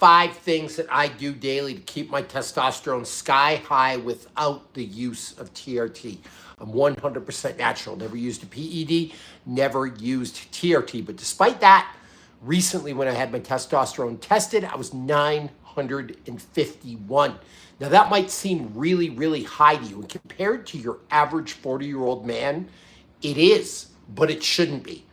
5 things that I do daily to keep my testosterone sky high without the use of TRT. I'm 100% natural, never used a PED, never used TRT. But despite that, recently when I had my testosterone tested, I was 951. Now that might seem really, really high to you. And compared to your average 40-year-old man, it is, but it shouldn't be.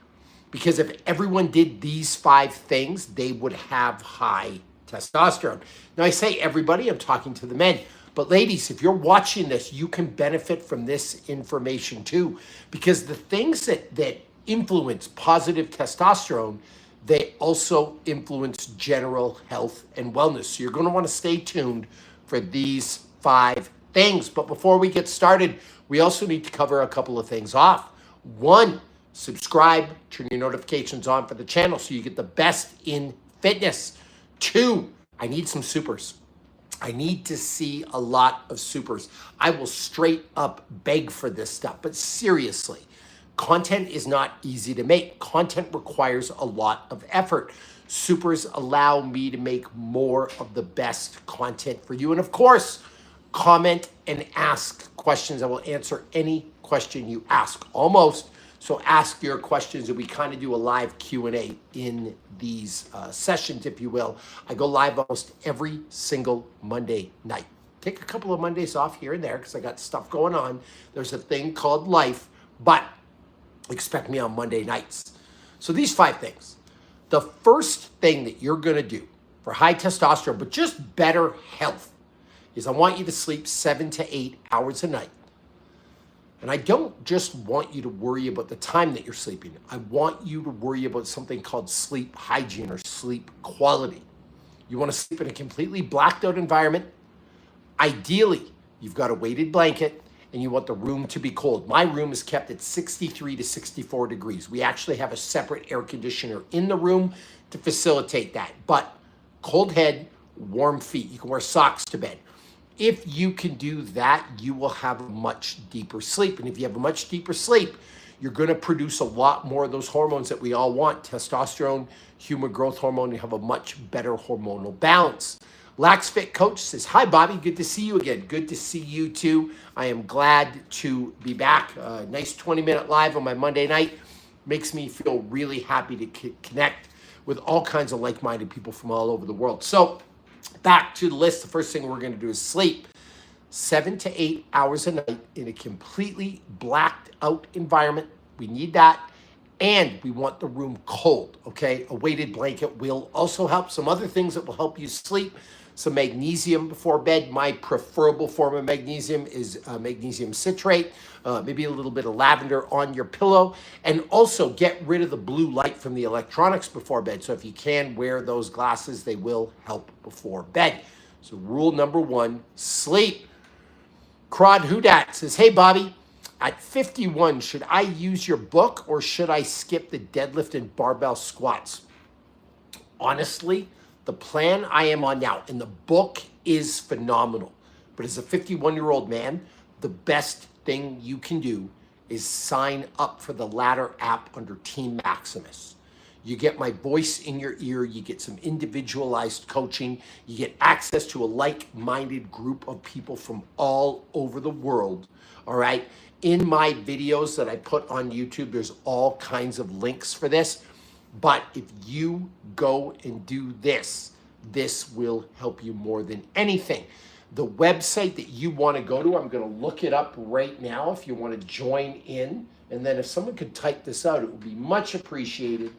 Because if everyone did these 5 things, they would have high testosterone. Now I say everybody, I'm talking to the men. But ladies, if you're watching this, you can benefit from this information too. Because the things that influence positive testosterone, they also influence general health and wellness. So you're going to want to stay tuned for these 5 things. But before we get started, we also need to cover a couple of things off. 1, subscribe, turn your notifications on for the channel so you get the best in fitness. 2, I need some supers. I need to see a lot of supers. I will straight up beg for this stuff, but seriously, content is not easy to make. Content requires a lot of effort. Supers allow me to make more of the best content for you. And of course, comment and ask questions. I will answer any question you ask, almost. So ask your questions, and we kind of do a live Q&A in these sessions, if you will. I go live almost every single Monday night. Take a couple of Mondays off here and there because I got stuff going on. There's a thing called life, but expect me on Monday nights. So these 5 things. The first thing that you're going to do for high testosterone, but just better health, is I want you to sleep 7 to 8 hours a night. And I don't just want you to worry about the time that you're sleeping. I want you to worry about something called sleep hygiene or sleep quality. You want to sleep in a completely blacked out environment. Ideally, you've got a weighted blanket and you want the room to be cold. My room is kept at 63 to 64 degrees. We actually have a separate air conditioner in the room to facilitate that. But cold head, warm feet. You can wear socks to bed. If you can do that, you will have a much deeper sleep. And if you have a much deeper sleep, you're going to produce a lot more of those hormones that we all want. Testosterone, human growth hormone, you have a much better hormonal balance. Lax Fit Coach says, hi, Bobby. Good to see you again. Good to see you too. I am glad to be back. Nice 20-minute live on my Monday night. Makes me feel really happy to connect with all kinds of like-minded people from all over the world. So back to the list. The first thing we're going to do is sleep 7 to 8 hours a night in a completely blacked out environment. We need that. And we want the room cold, okay? A weighted blanket will also help. Some other things that will help you sleep: some magnesium before bed. My preferable form of magnesium is magnesium citrate, maybe a little bit of lavender on your pillow. And also get rid of the blue light from the electronics before bed. So if you can wear those glasses, they will help before bed. So rule number 1, sleep. Crod Hudat says, hey, Bobby, at 51, should I use your book or should I skip the deadlift and barbell squats? Honestly, the plan I am on now, and the book is phenomenal, but as a 51-year-old man, the best thing you can do is sign up for the Ladder app under Team Maximus. You get my voice in your ear, you get some individualized coaching, you get access to a like-minded group of people from all over the world, all right? In my videos that I put on YouTube, there's all kinds of links for this. But if you go and do this, this will help you more than anything. The website that you want to go to, I'm going to look it up right now if you want to join in. And then if someone could type this out, it would be much appreciated.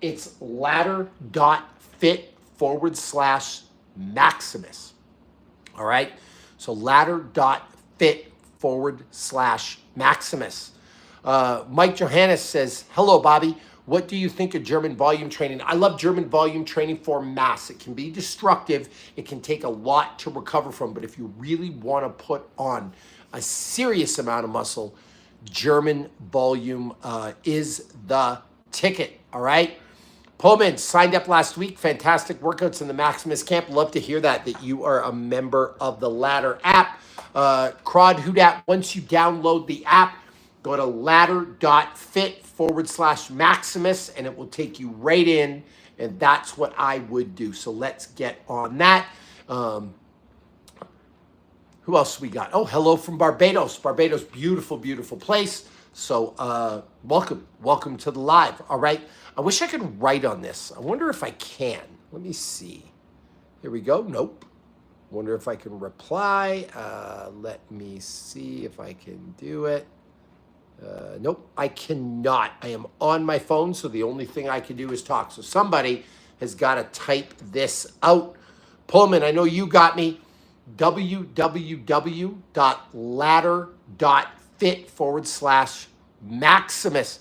It's ladder.fit/Maximus. All right? So ladder.fit/Maximus. Mike Johannes says, hello, Bobby. What do you think of German volume training? I love German volume training for mass. It can be destructive. It can take a lot to recover from. But if you really want to put on a serious amount of muscle, German volume is the ticket. All right? Pullman signed up last week. Fantastic workouts in the Maximus camp. Love to hear that you are a member of the Ladder app. Crod Hudat, once you download the app, go to ladder.fit/Maximus, and it will take you right in, And that's what I would do. So let's get on that. Who else we got? Oh, hello from Barbados. Barbados, beautiful, beautiful place. So welcome to the live. All right. I wish I could write on this. I wonder if I can. Let me see. Here we go. Nope. Wonder if I can reply. Let me see if I can do it. Nope, I cannot. I am on my phone, so the only thing I can do is talk. So somebody has got to type this out. Pullman, I know you got me. www.ladder.fit/Maximus.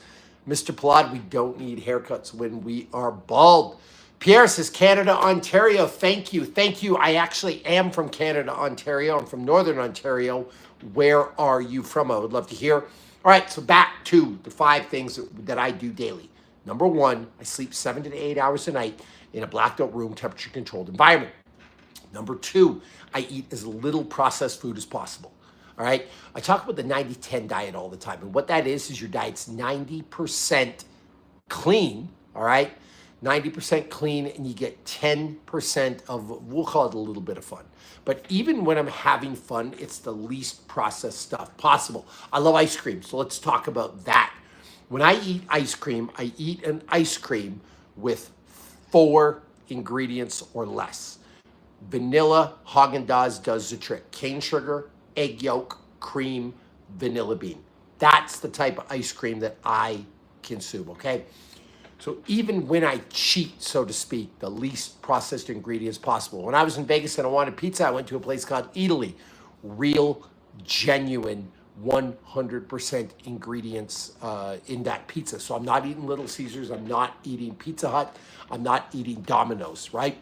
Mr. Plod, we don't need haircuts when we are bald. Pierre says, Canada, Ontario. Thank you. Thank you. I actually am from Canada, Ontario. I'm from Northern Ontario. Where are you from? I would love to hear. All right, so back to the 5 things that I do daily. Number 1, I sleep 7 to 8 hours a night in a blacked out room, temperature controlled environment. Number 2, I eat as little processed food as possible. All right, I talk about the 90-10 diet all the time. And what that is your diet's 90% clean, all right? 90% clean, and you get 10% of, we'll call it a little bit of fun. But even when I'm having fun, it's the least processed stuff possible. I love ice cream, so let's talk about that. When I eat ice cream, I eat an ice cream with 4 ingredients or less. Vanilla, Haagen-Dazs does the trick. Cane sugar, egg yolk, cream, vanilla bean. That's the type of ice cream that I consume, okay? So even when I cheat, so to speak, the least processed ingredients possible. When I was in Vegas and I wanted pizza, I went to a place called Italy. Real, genuine, 100% ingredients in that pizza. So I'm not eating Little Caesars. I'm not eating Pizza Hut. I'm not eating Domino's, right?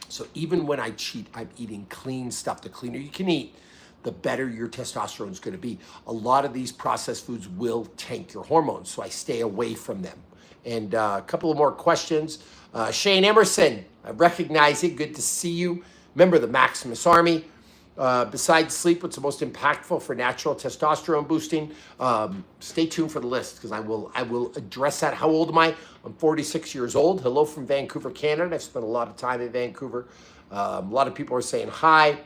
So even when I cheat, I'm eating clean stuff. The cleaner you can eat, the better your testosterone is going to be. A lot of these processed foods will tank your hormones, so I stay away from them. And a couple of more questions. Shane Emerson, I recognize it. Good to see you. Member of the Maximus Army. Besides sleep, what's the most impactful for natural testosterone boosting? Stay tuned for the list because I will address that. How old am I? I'm 46 years old. Hello from Vancouver, Canada. I've spent a lot of time in Vancouver. A lot of people are saying hi.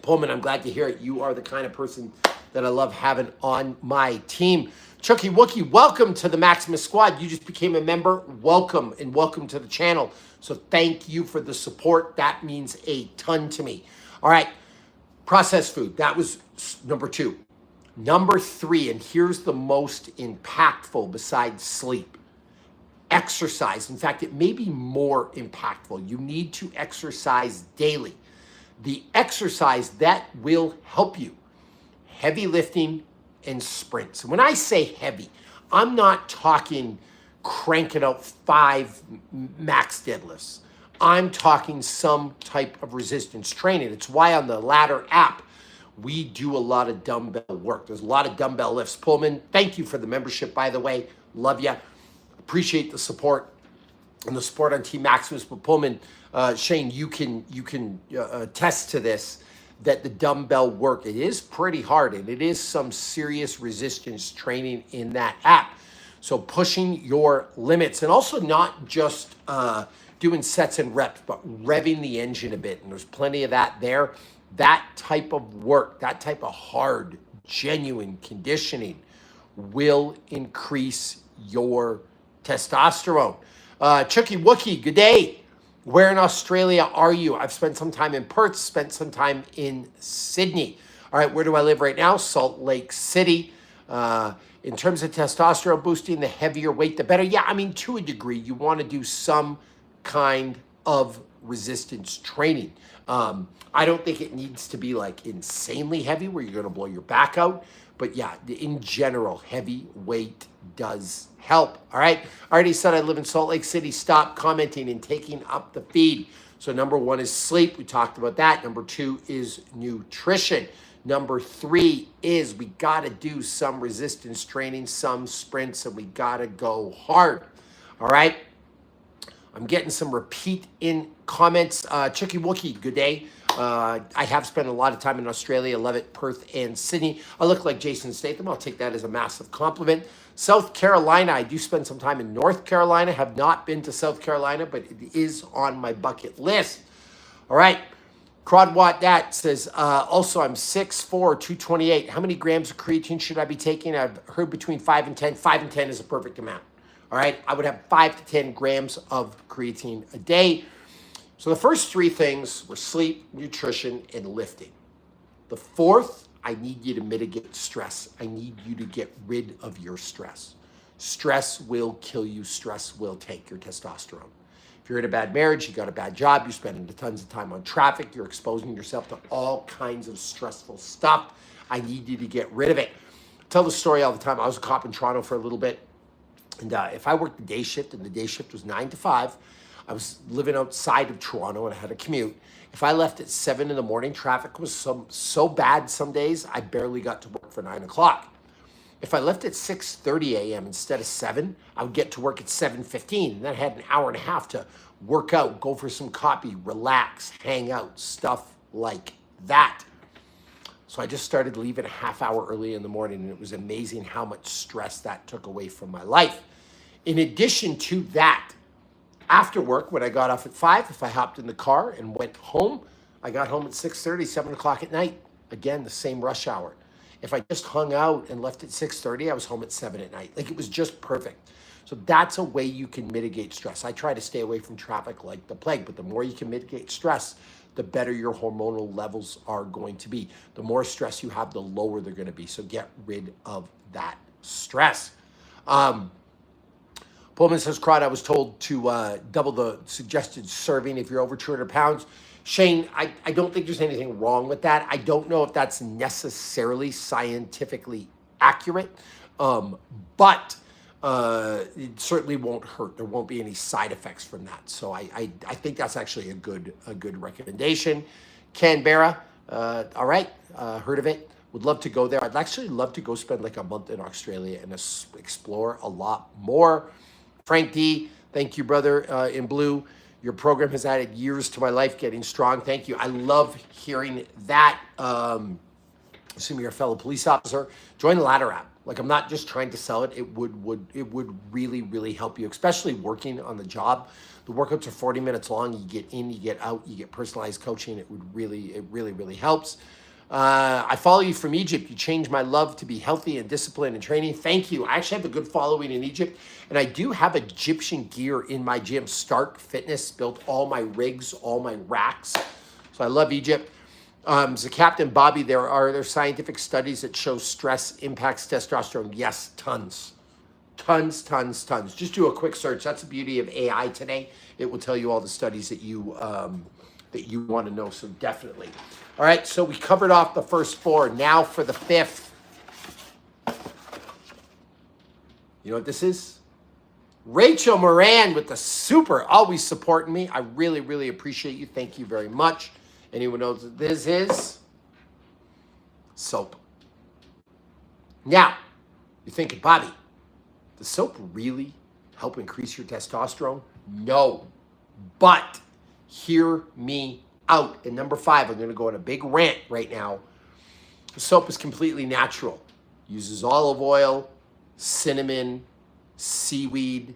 Pullman, I'm glad to hear it. You are the kind of person that I love having on my team. Chucky Wookie, welcome to the Maximus Squad. You just became a member. Welcome, and welcome to the channel. So thank you for the support. That means a ton to me. All right, processed food. That was number 2. Number 3, and here's the most impactful besides sleep. Exercise. In fact, it may be more impactful. You need to exercise daily. The exercise that will help you. Heavy lifting and sprints. And when I say heavy, I'm not talking cranking out 5 max deadlifts. I'm talking some type of resistance training. It's why on the Ladder app, we do a lot of dumbbell work. There's a lot of dumbbell lifts. Pullman, thank you for the membership, by the way. Love you. Appreciate the support and the support on Team Maximus. But Pullman, Shane, you can attest to this, that the dumbbell work, it is pretty hard, and it is some serious resistance training in that app. So pushing your limits, and also not just doing sets and reps, but revving the engine a bit. And there's plenty of that there. That type of work, that type of hard, genuine conditioning will increase your testosterone. Chucky Wookie, good day. Where in Australia are you? I've spent some time in Perth, spent some time in Sydney. All right, where do I live right now? Salt Lake City. In terms of testosterone boosting, the heavier weight, the better. Yeah, I mean, to a degree, you want to do some kind of resistance training. I don't think it needs to be like insanely heavy where you're going to blow your back out. But yeah, in general, heavy weight does help. All right. I already said I live in Salt Lake City. Stop commenting and taking up the feed. So number 1 is sleep. We talked about that. Number 2 is nutrition. Number 3 is we got to do some resistance training, some sprints, and we got to go hard. All right. I'm getting some repeat in comments. Chucky Wookie, good day. I have spent a lot of time in Australia. Love it. Perth and Sydney. I look like Jason Statham. I'll take that as a massive compliment. South Carolina, I do spend some time in North Carolina. Have not been to South Carolina, but it is on my bucket list. All right. Crodwatt that says, also I'm 6'4", 228. How many grams of creatine should I be taking? I've heard between 5 and 10. 5 and 10 is a perfect amount. All right. I would have 5 to 10 grams of creatine a day. So the first three things were sleep, nutrition, and lifting. The fourth, I need you to mitigate stress. I need you to get rid of your stress. Stress will kill you. Stress will take your testosterone. If you're in a bad marriage, you got a bad job, you're spending tons of time on traffic, you're exposing yourself to all kinds of stressful stuff. I need you to get rid of it. I tell the story all the time. I was a cop in Toronto for a little bit. And if I worked the day shift, and the day shift was 9 to 5, I was living outside of Toronto and I had a commute. If I left at 7 in the morning, traffic was so bad some days, I barely got to work for 9 o'clock. If I left at 6:30 a.m. instead of 7, I would get to work at 7:15. And then I had an hour and a half to work out, go for some coffee, relax, hang out, stuff like that. So I just started leaving a half hour early in the morning, and it was amazing how much stress that took away from my life. In addition to that, after work, when I got off at 5, if I hopped in the car and went home, I got home at 6:30, 7 o'clock at night. Again, the same rush hour. If I just hung out and left at 6:30, I was home at 7 at night. Like, it was just perfect. So that's a way you can mitigate stress. I try to stay away from traffic like the plague, but the more you can mitigate stress, the better your hormonal levels are going to be. The more stress you have, the lower they're going to be. So get rid of that stress. Pullman says, Crod, I was told to double the suggested serving if you're over 200 pounds. Shane, I don't think there's anything wrong with that. I don't know if that's necessarily scientifically accurate, but it certainly won't hurt. There won't be any side effects from that. So I think that's actually a good recommendation. Canberra, all right, heard of it. Would love to go there. I'd actually love to go spend like a month in Australia and explore a lot more. Frank D, thank you, brother, in blue. Your program has added years to my life, getting strong. Thank you. I love hearing that. Assuming you're a fellow police officer, join the Ladder app. Like, I'm not just trying to sell it. It would really, really help you, especially working on the job. The workouts are 40 minutes long. You get in, you get out, you get personalized coaching. It really helps. I follow you from Egypt. You changed my love to be healthy and disciplined and training. Thank you. I actually have a good following in Egypt, and I do have Egyptian gear in my gym. Stark Fitness built all my rigs, all my racks. So I love Egypt. So Captain Bobby, are there scientific studies that show stress impacts testosterone? Yes, tons. Just do a quick search. That's the beauty of AI today. It will tell you all the studies that you want to know. So definitely. All right, so we covered off the first 4. Now for the 5th. You know what this is? Rachel Moran with the super, always supporting me. I really appreciate you. Thank you very much. Anyone knows what this is? Soap. Now, you're thinking, Bobby, does soap really help increase your testosterone? No, but hear me out. And number 5, I'm going to go on a big rant right now. The soap is completely natural. Uses olive oil, cinnamon, seaweed,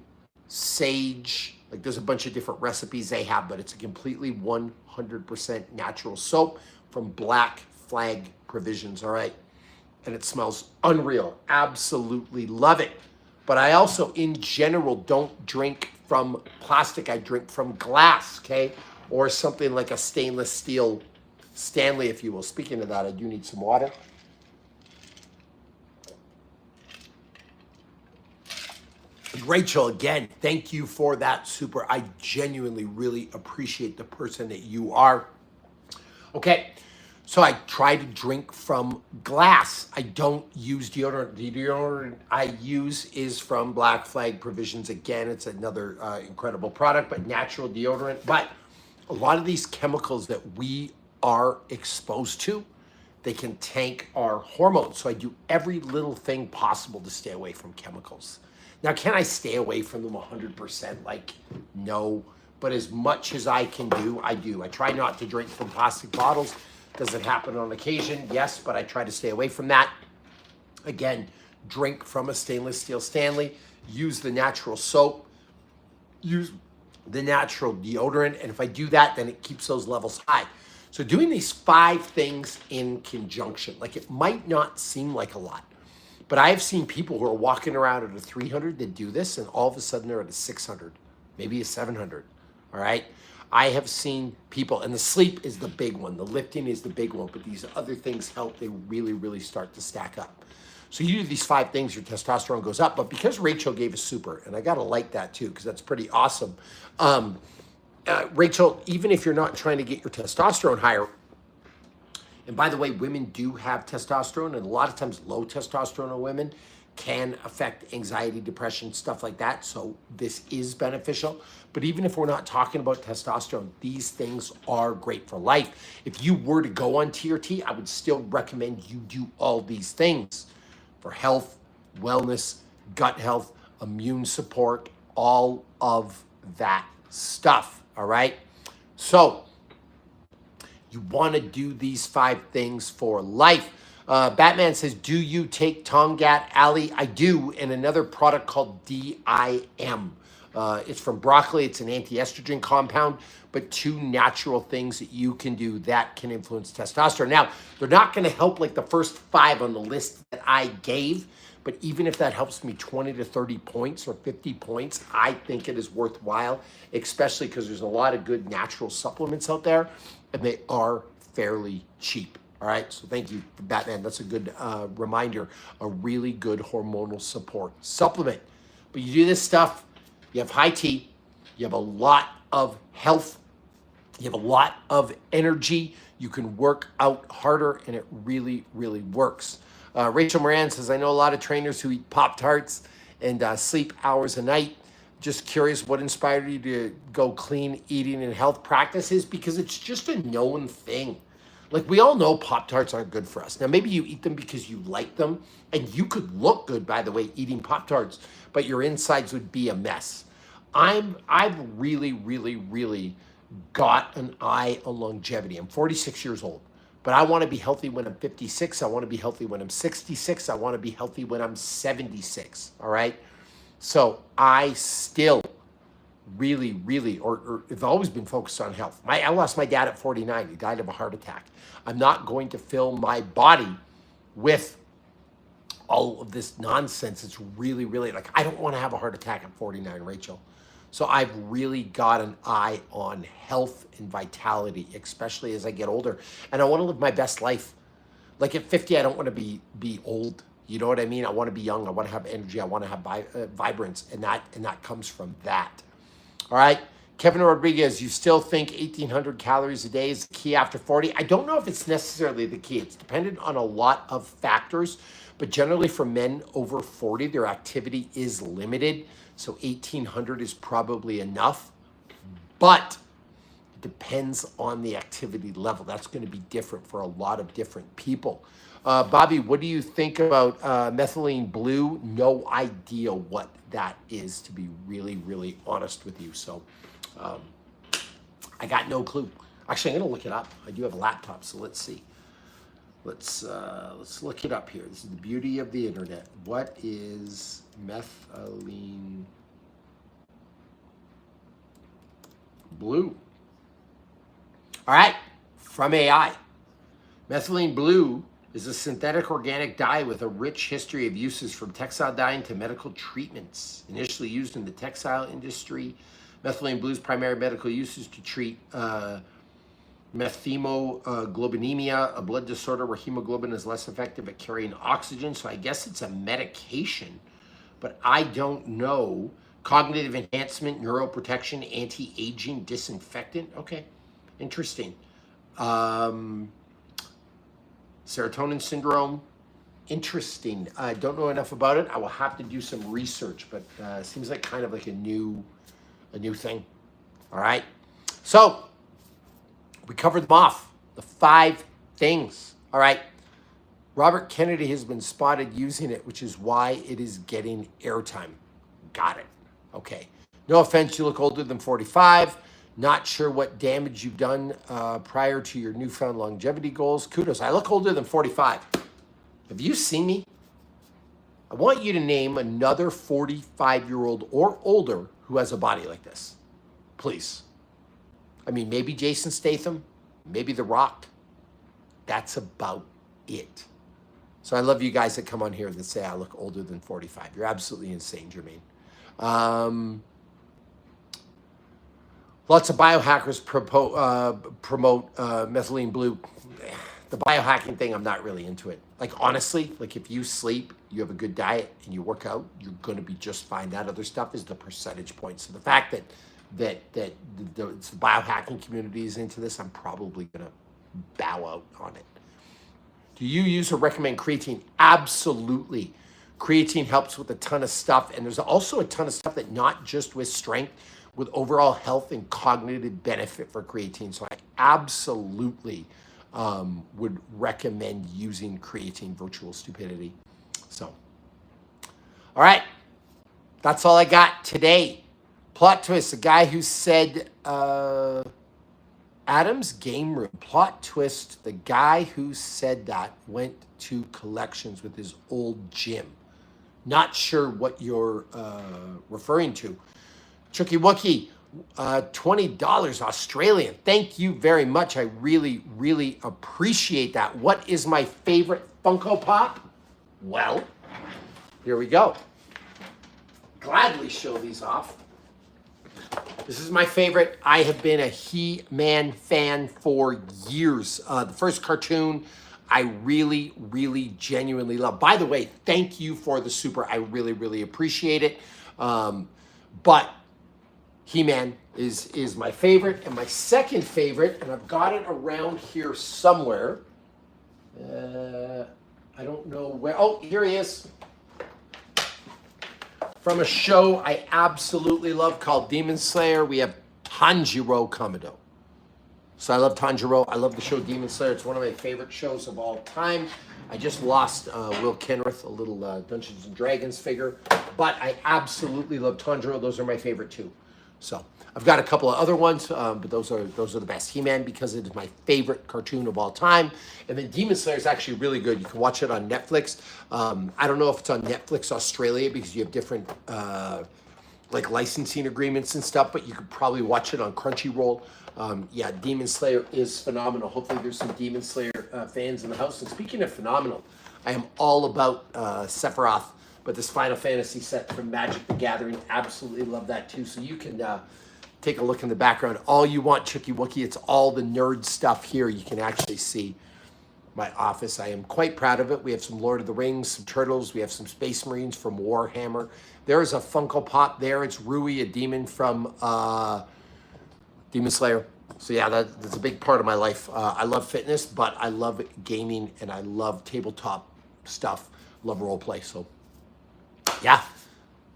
sage. Like, there's a bunch of different recipes they have, but it's a completely 100% natural soap from Black Flag Provisions, all right? And it smells unreal. Absolutely love it. But I also, in general, don't drink from plastic. I drink from glass, okay? Or something like a stainless steel Stanley, if you will. Speaking of that, I do need some water. Rachel, again, thank you for that super. I genuinely really appreciate the person that you are. Okay, so I try to drink from glass. I don't use deodorant. The deodorant I use is from Black Flag Provisions. Again, it's another incredible product, but natural deodorant. But a lot of these chemicals that we are exposed to, they can tank our hormones. So I do every little thing possible to stay away from chemicals. Now, can I stay away from them 100%? Like, no. But as much as I can do, I do. I try not to drink from plastic bottles. Does it happen on occasion? Yes, but I try to stay away from that. Again, drink from a stainless steel Stanley, use the natural soap, use the natural deodorant. And if I do that, then it keeps those levels high. So doing these 5 things in conjunction, like it might not seem like a lot, but I have seen people who are walking around at a 300 that do this, and all of a sudden they're at a 600, maybe a 700. All right. I have seen people, and the sleep is the big one. The lifting is the big one, but these other things help. They really, really start to stack up. So you do these 5 things, your testosterone goes up. But because Rachel gave us super, and I got to like that too, because that's pretty awesome. Rachel, even if you're not trying to get your testosterone higher, and by the way, women do have testosterone, and a lot of times low testosterone in women can affect anxiety, depression, stuff like that. So this is beneficial. But even if we're not talking about testosterone, these things are great for life. If you were to go on TRT, I would still recommend you do all these things for health, wellness, gut health, immune support, all of that stuff. All right. So you want to do these 5 things for life. Batman says, do you take Tomgat Ali? I do, and another product called DIM. It's from broccoli. It's an anti-estrogen compound, but 2 natural things that you can do that can influence testosterone. Now, they're not going to help like the first 5 on the list that I gave, but even if that helps me 20 to 30 points or 50 points, I think it is worthwhile, especially because there's a lot of good natural supplements out there, and they are fairly cheap. All right, so thank you, Batman. That's a good reminder, a really good hormonal support supplement. But you do this stuff, you have high T, you have a lot of health, you have a lot of energy, you can work out harder, and it really, really works. Rachel Moran says, I know a lot of trainers who eat Pop-Tarts and sleep hours a night. Just curious what inspired you to go clean eating and health practices, because it's just a known thing. Like, we all know Pop-Tarts aren't good for us. Now, maybe you eat them because you like them, and you could look good, by the way, eating Pop-Tarts, but your insides would be a mess. I've really, really, really got an eye on longevity. I'm 46 years old, but I want to be healthy when I'm 56. I want to be healthy when I'm 66. I want to be healthy when I'm 76, all right? So I still really, really, or have always been focused on health. I lost my dad at 49. He died of a heart attack. I'm not going to fill my body with all of this nonsense. It's really, really, like, I don't want to have a heart attack at 49, Rachel. So I've really got an eye on health and vitality, especially as I get older. And I want to live my best life. Like at 50, I don't want to be old. You know what I mean? I want to be young. I want to have energy. I want to have vibrance. And that comes from that. All right. Kevin Rodriguez, you still think 1,800 calories a day is the key after 40? I don't know if it's necessarily the key. It's dependent on a lot of factors. But generally for men over 40, their activity is limited. So 1,800 is probably enough. But it depends on the activity level. That's going to be different for a lot of different people. Bobby, what do you think about methylene blue? No idea what that is, to be really, really honest with you. So I got no clue. Actually, I'm going to look it up. I do have a laptop, so let's see. Let's look it up here. This is the beauty of the internet. What is methylene blue? All right, from AI. Methylene blue is a synthetic organic dye with a rich history of uses from textile dyeing to medical treatments. Initially used in the textile industry, methylene blue's primary medical use is to treat methemoglobinemia, a blood disorder where hemoglobin is less effective at carrying oxygen. So I guess it's a medication, but I don't know. Cognitive enhancement, neuroprotection, anti-aging, disinfectant. Okay, interesting. Serotonin syndrome, interesting. I don't know enough about it. I will have to do some research, but seems like kind of like a new thing. All right, so we covered them off, the 5 things. All right, Robert Kennedy has been spotted using it, which is why it is getting airtime. Got it. Okay. No offense, you look older than 45. Not sure what damage you've done prior to your newfound longevity goals. Kudos. I look older than 45. Have you seen me? I want you to name another 45-year-old or older who has a body like this. Please. I mean, maybe Jason Statham, maybe The Rock. That's about it. So I love you guys that come on here that say I look older than 45. You're absolutely insane, Jermaine. Lots of biohackers promote methylene blue. The biohacking thing, I'm not really into it. Like, honestly, like if you sleep, you have a good diet, and you work out, you're going to be just fine. That other stuff is the percentage point. So the fact that the biohacking community is into this, I'm probably going to bow out on it. Do you use or recommend creatine? Absolutely. Creatine helps with a ton of stuff. And there's also a ton of stuff that not just with strength, with overall health and cognitive benefit for creatine. So I absolutely would recommend using creatine, virtual stupidity. So, all right. That's all I got today. Plot twist, the guy who said, Adam's Game Room. Plot twist, the guy who said that went to collections with his old gym. Not sure what you're referring to. Chucky Wookie, $20 Australian. Thank you very much. I really, really appreciate that. What is my favorite Funko Pop? Well, here we go. Gladly show these off. This is my favorite. I have been a He-Man fan for years. The first cartoon I really, really genuinely love. By the way, thank you for the super. I really, really appreciate it. But He-Man is my favorite. And my second favorite, and I've got it around here somewhere. I don't know where. Oh, here he is. From a show I absolutely love called Demon Slayer, we have Tanjiro Kamado. So I love Tanjiro. I love the show Demon Slayer. It's one of my favorite shows of all time. I just lost Will Kenrith, a little Dungeons and Dragons figure. But I absolutely love Tanjiro. Those are my favorite too. So I've got a couple of other ones, but those are the best. He-Man, because it is my favorite cartoon of all time. And then Demon Slayer is actually really good. You can watch it on Netflix. I don't know if it's on Netflix Australia because you have different like licensing agreements and stuff, but you could probably watch it on Crunchyroll. Yeah, Demon Slayer is phenomenal. Hopefully there's some Demon Slayer fans in the house. And speaking of phenomenal, I am all about Sephiroth, but this Final Fantasy set from Magic the Gathering, absolutely love that too. So you can take a look in the background all you want, Chucky Wookie. It's all the nerd stuff here. You can actually see my office. I am quite proud of it. We have some Lord of the Rings, some Turtles. We have some Space Marines from Warhammer. There is a Funko Pop there. It's Rui, a demon from Demon Slayer. So yeah, that's a big part of my life. I love fitness, but I love gaming and I love tabletop stuff. Love role play. So yeah,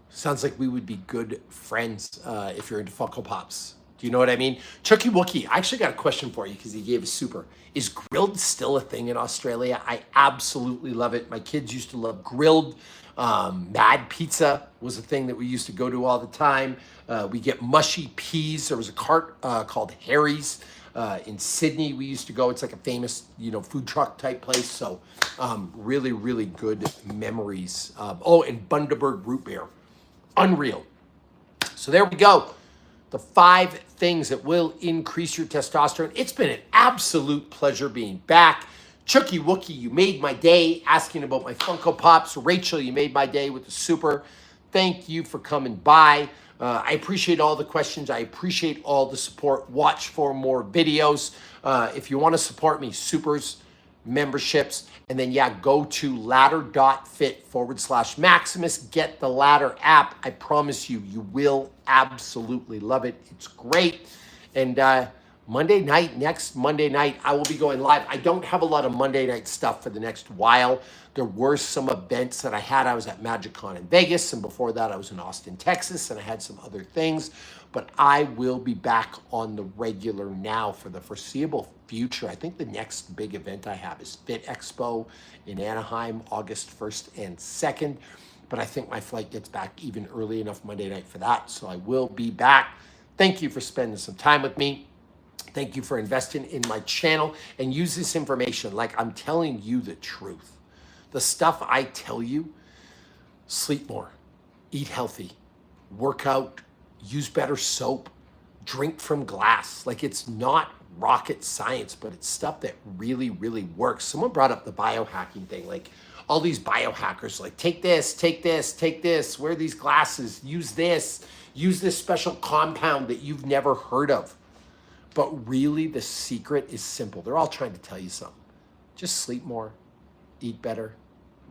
sounds like we would be good friends if you're into Funko Pops. Do you know what I mean? Chucky Wookie, I actually got a question for you because he gave a super. Is grilled still a thing in Australia? I absolutely love it. My kids used to love grilled. Mad Pizza was a thing that we used to go to all the time. We get mushy peas. There was a cart called Harry's in Sydney. We used to go. It's like a famous, food truck type place. So really, really good memories. Oh, and Bundaberg root beer. Unreal. So there we go. The 5 things that will increase your testosterone. It's been an absolute pleasure being back. Chucky Wookie, you made my day asking about my Funko Pops. Rachel, you made my day with the super. Thank you for coming by. I appreciate all the questions. I appreciate all the support. Watch for more videos. If you want to support me, supers, memberships, and then go to ladder.fit/Maximus. Get the Ladder app. I promise you, you will absolutely love it. It's great. And next Monday night, I will be going live. I don't have a lot of Monday night stuff for the next while. There were some events that I had. I was at MagicCon in Vegas, and before that I was in Austin, Texas, and I had some other things. But I will be back on the regular now for the foreseeable future. I think the next big event I have is Fit Expo in Anaheim, August 1st and 2nd. But I think my flight gets back even early enough Monday night for that. So I will be back. Thank you for spending some time with me. Thank you for investing in my channel, and use this information like I'm telling you the truth. The stuff I tell you, Sleep more, eat healthy, work out, use better soap, drink from glass. Like, it's not rocket science, but it's stuff that really, really works. Someone brought up the biohacking thing. Like, all these biohackers, like, take this, take this, take this, wear these glasses, use this special compound that you've never heard of. But really, the secret is simple. They're all trying to tell you something. Just sleep more, eat better,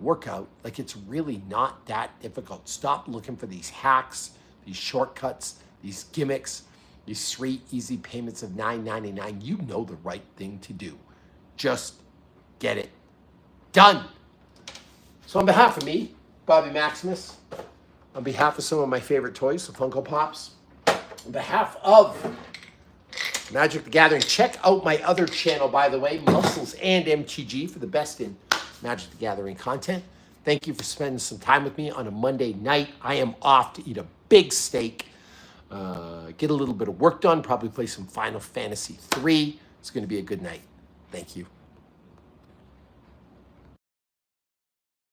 work out. Like, it's really not that difficult. Stop looking for these hacks, these shortcuts, these gimmicks, these 3 easy payments of $9.99. You know the right thing to do. Just get it done. So on behalf of me, Bobby Maximus, on behalf of some of my favorite toys, the Funko Pops, on behalf of Magic the Gathering, check out my other channel, by the way, Muscles and MTG, for the best in Magic the Gathering content. Thank you for spending some time with me on a Monday night. I am off to eat a big steak, get a little bit of work done, probably play some Final Fantasy 3. It's going to be a good night. Thank you.